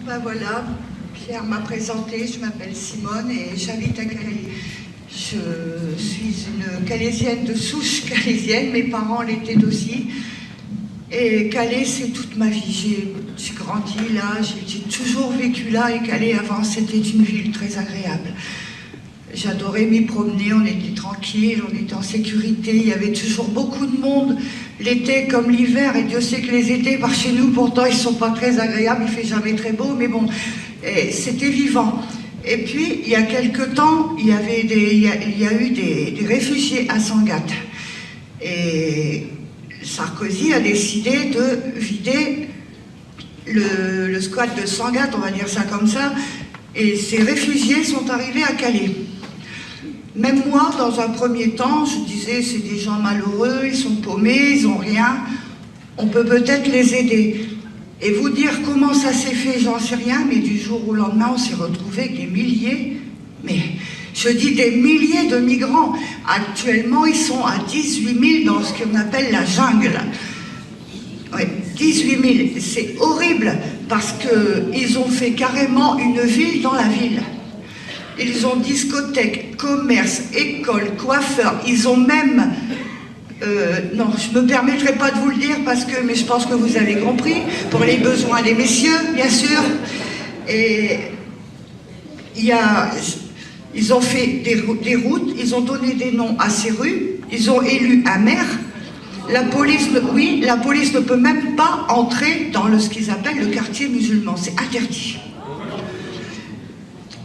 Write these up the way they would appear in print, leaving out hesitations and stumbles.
Ben voilà, Pierre m'a présenté, je m'appelle Simone et j'habite à Calais. Je suis une Calaisienne de souche calaisienne, mes parents l'étaient aussi. Et Calais, c'est toute ma vie. J'ai grandi là, j'ai toujours vécu là, et Calais, avant, c'était une ville très agréable. J'adorais m'y promener, on était tranquille, on était en sécurité, il y avait toujours beaucoup de monde, l'été comme l'hiver, et Dieu sait que les étés par chez nous, pourtant, ils ne sont pas très agréables, il ne fait jamais très beau, mais bon, c'était vivant. Et puis, il y a quelque temps, il y a eu des réfugiés à Sangatte. Et Sarkozy a décidé de vider le squat de Sangatte, on va dire ça comme ça, et ces réfugiés sont arrivés à Calais. Même moi, dans un premier temps, je disais, c'est des gens malheureux, ils sont paumés, ils n'ont rien, on peut peut-être les aider. Et vous dire comment ça s'est fait, j'en sais rien, mais du jour au lendemain, on s'est retrouvé avec des milliers, mais je dis des milliers de migrants. Actuellement, ils sont à 18 000 dans ce qu'on appelle la jungle. Oui, 18 000, c'est horrible, parce qu'ils ont fait carrément une ville dans la ville. Ils ont discothèques, commerce, école, coiffeurs, ils ont même... non, je ne me permettrai pas de vous le dire, mais je pense que vous avez compris, pour les besoins des messieurs, bien sûr. Et ils ont fait des routes, ils ont donné des noms à ces rues, ils ont élu un maire. La police ne peut même pas entrer dans ce qu'ils appellent le quartier musulman, c'est interdit.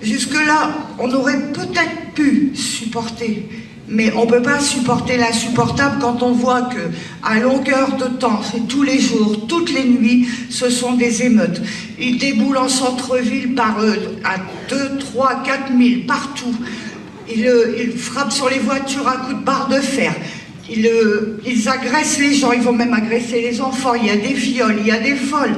Jusque-là, on aurait peut-être pu supporter, mais on ne peut pas supporter l'insupportable quand on voit qu'à longueur de temps, c'est tous les jours, toutes les nuits, ce sont des émeutes. Ils déboulent en centre-ville à 2, 3, 4 000, partout. Ils frappent sur les voitures à coups de barre de fer. Ils agressent les gens, ils vont même agresser les enfants. Il y a des viols, il y a des vols.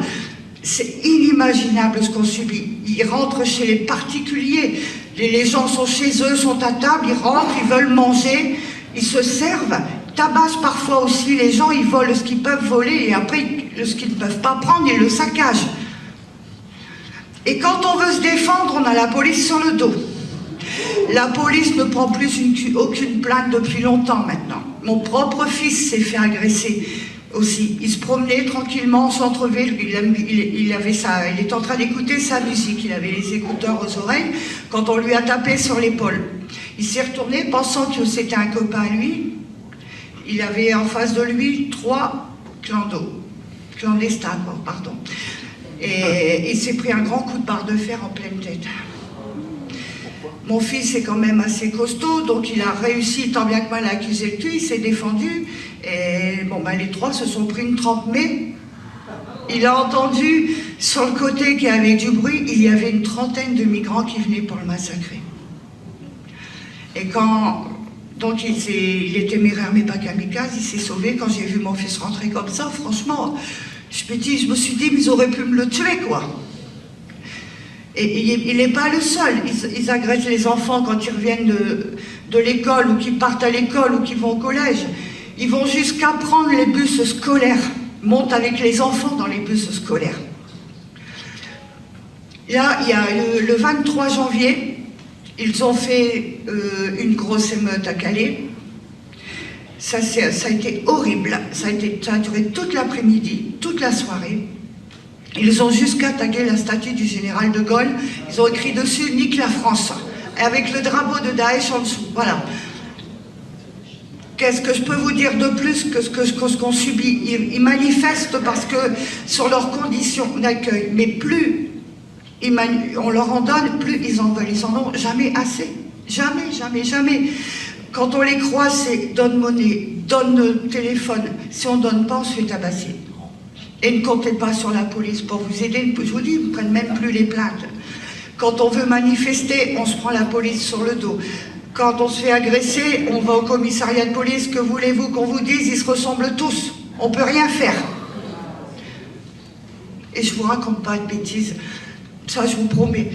C'est inimaginable ce qu'on subit. Ils rentrent chez les particuliers. Les gens sont chez eux, sont à table, ils rentrent, ils veulent manger, ils se servent, tabassent parfois aussi les gens, ils volent ce qu'ils peuvent voler et après, ce qu'ils ne peuvent pas prendre, ils le saccagent. Et quand on veut se défendre, on a la police sur le dos. La police ne prend plus aucune plainte depuis longtemps maintenant. Mon propre fils s'est fait agresser aussi. Il se promenait tranquillement en centre-ville, il était en train d'écouter sa musique, il avait les écouteurs aux oreilles, quand on lui a tapé sur l'épaule. Il s'est retourné pensant que c'était un copain à lui. Il avait en face de lui 3 clandestins, pardon. Et il s'est pris un grand coup de barre de fer en pleine tête. Mon fils est quand même assez costaud, donc il a réussi tant bien que mal à accuser le tue, il s'est défendu, et bon, les 3 se sont pris une trempe, mais il a entendu sur le côté qu'il y avait du bruit, il y avait une trentaine de migrants qui venaient pour le massacrer. Et donc il est téméraire mais pas kamikaze, il s'est sauvé. Quand j'ai vu mon fils rentrer comme ça, franchement, je me suis dit, ils auraient pu me le tuer, quoi. Et il n'est pas le seul. Ils agressent les enfants quand ils reviennent de l'école, ou qu'ils partent à l'école, ou qu'ils vont au collège. Ils vont jusqu'à prendre les bus scolaires, montent avec les enfants dans les bus scolaires. Là, il y a le 23 janvier, ils ont fait une grosse émeute à Calais. Ça a été horrible. Ça a duré toute l'après-midi, toute la soirée. Ils ont jusqu'à taguer la statue du général de Gaulle. Ils ont écrit dessus « Nique la France » avec le drapeau de Daesh en dessous. Voilà. Qu'est-ce que je peux vous dire de plus que ce qu'on subit? Ils manifestent parce que sur leurs conditions d'accueil, mais plus on leur en donne, plus ils en veulent. Ils en ont jamais assez. Jamais, jamais, jamais. Quand on les croise, c'est donne monnaie, donne téléphone. Si on ne donne pas, on se fait tabasser. Et ne comptez pas sur la police pour vous aider. Je vous dis, ils ne prennent même plus les plaintes. Quand on veut manifester, on se prend la police sur le dos. Quand on se fait agresser, on va au commissariat de police. Que voulez-vous qu'on vous dise? Ils se ressemblent tous. On ne peut rien faire. Et je ne vous raconte pas de bêtises. Ça, je vous promets.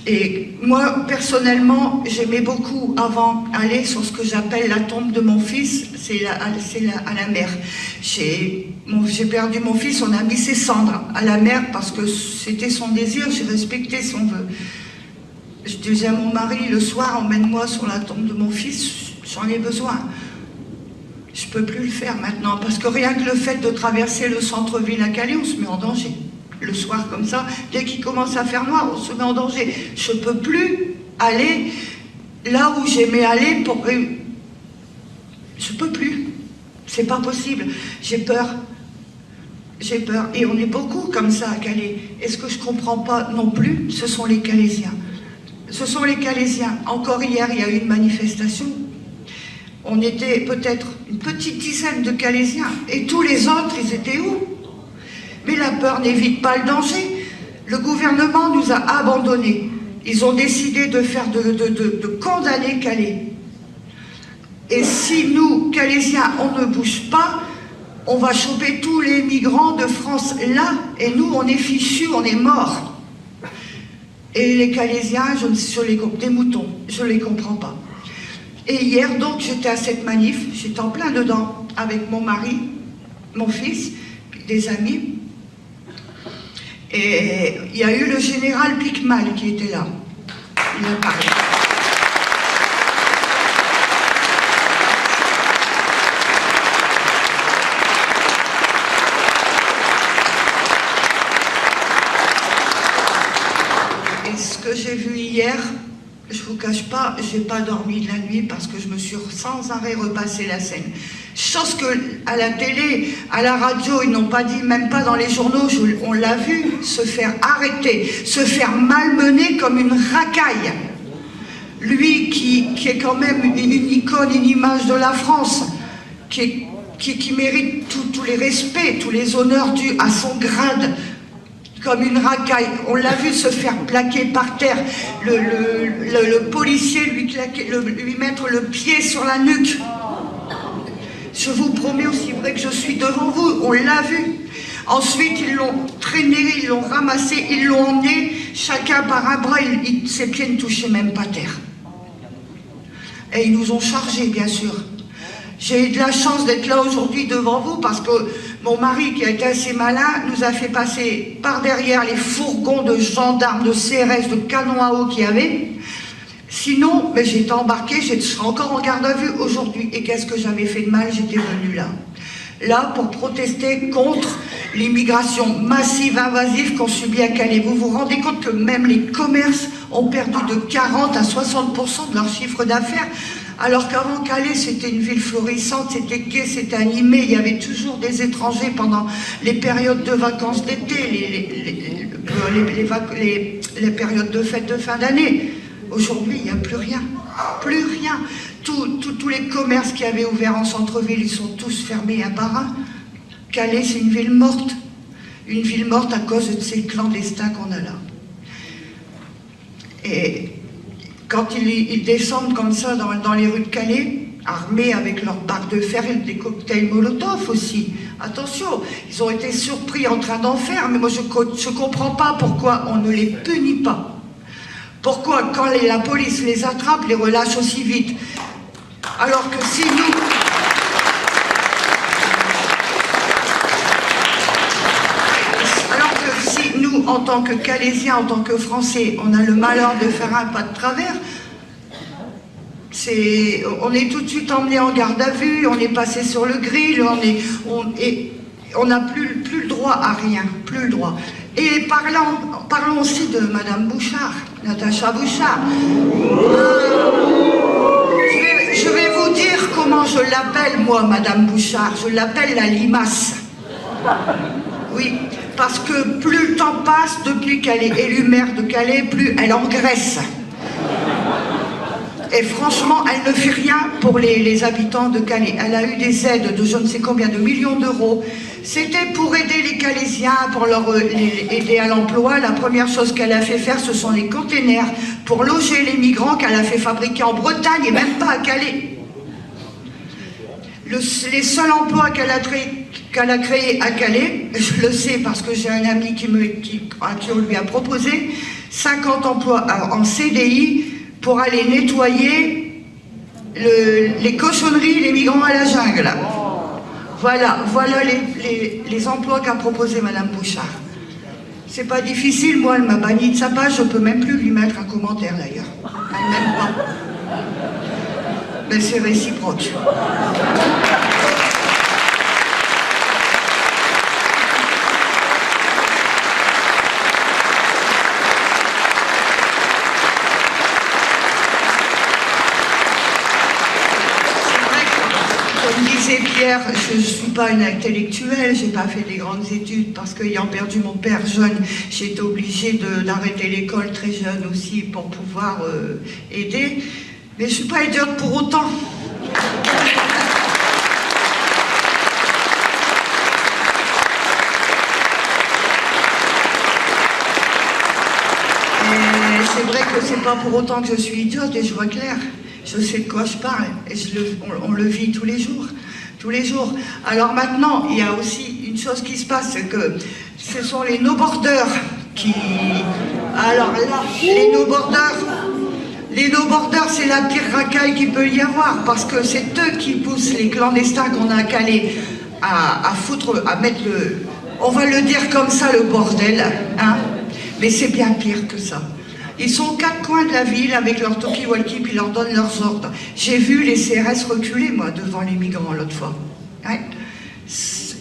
Et moi, personnellement, j'aimais beaucoup avant aller sur ce que j'appelle la tombe de mon fils, c'est à la mer. J'ai perdu mon fils, on a mis ses cendres à la mer parce que c'était son désir, j'ai respecté son vœu. Je disais à mon mari, le soir, emmène-moi sur la tombe de mon fils, j'en ai besoin. Je ne peux plus le faire maintenant, parce que rien que le fait de traverser le centre-ville à Calais, on se met en danger. Le soir comme ça, dès qu'il commence à faire noir, on se met en danger. Je ne peux plus aller là où j'aimais aller pour... Je ne peux plus. C'est pas possible. J'ai peur. J'ai peur. Et on est beaucoup comme ça à Calais. Et ce que je ne comprends pas non plus, ce sont les Calaisiens. Ce sont les Calaisiens. Encore hier, il y a eu une manifestation. On était peut-être une petite dizaine de Calaisiens. Et tous les autres, ils étaient où? Mais la peur n'évite pas le danger. Le gouvernement nous a abandonnés. Ils ont décidé de condamner Calais. Et si nous, Calaisiens, on ne bouge pas, on va choper tous les migrants de France là, et nous, on est fichus, on est morts. Et les Calaisiens, des moutons, je ne les comprends pas. Et hier, donc, j'étais à cette manif, j'étais en plein dedans, avec mon mari, mon fils, des amis. Et il y a eu le général Picmal qui était là. Il a parlé. Et ce que j'ai vu hier, je ne vous cache pas, je n'ai pas dormi de la nuit parce que je me suis sans arrêt repassé la scène. Chose que à la télé, à la radio, ils n'ont pas dit, même pas dans les journaux, on l'a vu se faire arrêter, se faire malmener comme une racaille. Lui qui est quand même une icône, une image de la France, qui mérite tous les respects, tous les honneurs dus à son grade, comme une racaille. On l'a vu se faire plaquer par terre, le policier lui mettre le pied sur la nuque. Je vous promets, aussi vrai que je suis devant vous, on l'a vu. Ensuite, ils l'ont traîné, ils l'ont ramassé, ils l'ont emmené, chacun par un bras, ses pieds ne touchaient même pas terre. Et ils nous ont chargés, bien sûr. J'ai eu de la chance d'être là aujourd'hui devant vous parce que mon mari, qui a été assez malin, nous a fait passer par derrière les fourgons de gendarmes, de CRS, de canons à eau qu'il y avait. Sinon, j'ai été embarquée, je serais encore en garde à vue aujourd'hui. Et qu'est-ce que j'avais fait de mal? J'étais venue là. Là, pour protester contre l'immigration massive, invasive qu'on subit à Calais. Vous vous rendez compte que même les commerces ont perdu de 40 à 60% de leur chiffre d'affaires, alors qu'avant Calais, c'était une ville florissante, c'était gai, c'était animé, il y avait toujours des étrangers pendant les périodes de vacances d'été, les périodes de fêtes de fin d'année. Aujourd'hui, il n'y a plus rien. Plus rien. Tous les commerces qui avaient ouvert en centre-ville, ils sont tous fermés un par un. Calais, c'est une ville morte. Une ville morte à cause de ces clandestins qu'on a là. Et quand ils descendent comme ça dans les rues de Calais, armés avec leurs barres de fer et des cocktails Molotov aussi. Attention, ils ont été surpris en train d'en faire, mais moi je ne comprends pas pourquoi on ne les punit pas. Pourquoi, quand la police les attrape, les relâche aussi vite? Alors que si nous... Alors que si nous, en tant que Calaisiens, en tant que Français, on a le malheur de faire un pas de travers, on est tout de suite emmené en garde à vue, on est passé sur le grill, on n'a plus le droit à rien, plus le droit. Et parlons aussi de Madame Bouchard, Natacha Bouchard. Je vais vous dire comment je l'appelle, moi, Madame Bouchard. Je l'appelle la limace. Oui, parce que plus le temps passe, depuis qu'elle est élue maire de Calais, plus elle engraisse. Et franchement, elle ne fait rien pour les habitants de Calais. Elle a eu des aides de je ne sais combien de millions d'euros. C'était pour aider les Calaisiens, pour aider à l'emploi. La première chose qu'elle a fait faire, ce sont les containers pour loger les migrants qu'elle a fait fabriquer en Bretagne et même pas à Calais. Les seuls emplois qu'elle a créés à Calais, je le sais parce que j'ai un ami à qui on lui a proposé, 50 emplois en CDI pour aller nettoyer les cochonneries, les migrants à la jungle. Voilà les emplois qu'a proposé Madame Bouchard. C'est pas difficile, moi, elle m'a banni de sa page, je peux même plus lui mettre un commentaire d'ailleurs. Même pas. Mais c'est réciproque. Comme disait Pierre, je ne suis pas une intellectuelle, je n'ai pas fait des grandes études parce qu'ayant perdu mon père jeune, j'ai été obligée d'arrêter l'école très jeune aussi pour pouvoir aider. Mais je ne suis pas idiote pour autant. Et c'est vrai que c'est pas pour autant que je suis idiote et je vois clair. Je sais de quoi je parle et on le vit tous les jours. Tous les jours. Alors maintenant, il y a aussi une chose qui se passe, c'est que ce sont les no-borders qui... Alors là, les no-borders, c'est la pire racaille qu'il peut y avoir, parce que c'est eux qui poussent les clandestins qu'on a calés à foutre, à mettre le... On va le dire comme ça, le bordel, hein. Mais c'est bien pire que ça. Ils sont aux quatre coins de la ville avec leur talkie-walkie, puis ils leur donnent leurs ordres. J'ai vu les CRS reculer, moi, devant les migrants l'autre fois. Ouais.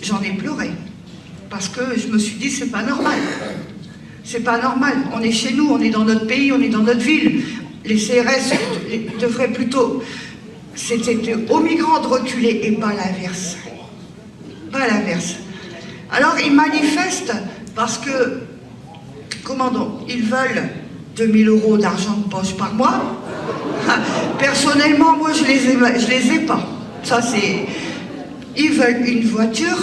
J'en ai pleuré. Parce que je me suis dit, c'est pas normal. C'est pas normal. On est chez nous, on est dans notre pays, on est dans notre ville. Les CRS devraient plutôt... C'était aux migrants de reculer et pas l'inverse. Pas l'inverse. Alors, ils manifestent parce que, comment donc, ils veulent 2000 € d'argent de poche par mois. Personnellement, moi, je les ai pas. Ça, c'est... Ils veulent une voiture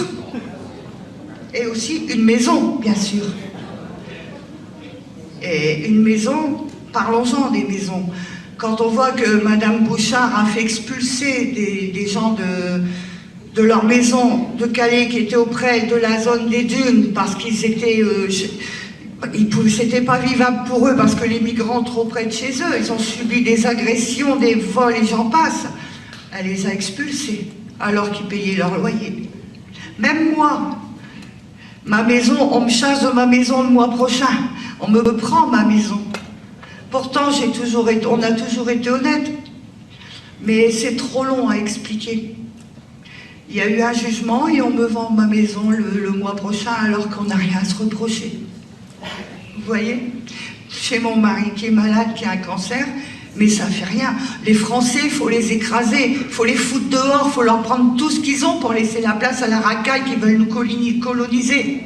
et aussi une maison, bien sûr. Et une maison, parlons-en des maisons. Quand on voit que Madame Bouchard a fait expulser des gens de leur maison de Calais qui étaient auprès de la zone des dunes parce qu'ils étaient... C'était pas vivable pour eux parce que les migrants trop près de chez eux, ils ont subi des agressions, des vols et j'en passe. Elle les a expulsés alors qu'ils payaient leur loyer. Même moi, ma maison, on me chasse de ma maison le mois prochain. On me prend ma maison. Pourtant, on a toujours été honnête. Mais c'est trop long à expliquer. Il y a eu un jugement et on me vend ma maison le mois prochain alors qu'on n'a rien à se reprocher. Vous voyez? Chez mon mari qui est malade, qui a un cancer, mais ça fait rien. Les Français, il faut les écraser, il faut les foutre dehors, il faut leur prendre tout ce qu'ils ont pour laisser la place à la racaille qui veulent nous coloniser.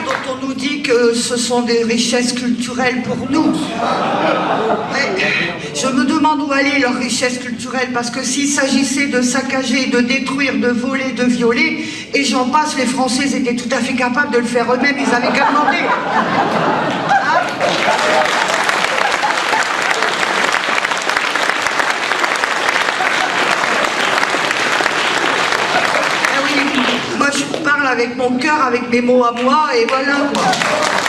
Dont on nous dit que ce sont des richesses culturelles pour nous. Mais je me demande où allaient leurs richesses culturelles, parce que s'il s'agissait de saccager, de détruire, de voler, de violer, et j'en passe, les Français étaient tout à fait capables de le faire eux-mêmes, ils avaient qu'à demander. Hein? Avec mon cœur, avec mes mots à moi, et voilà quoi.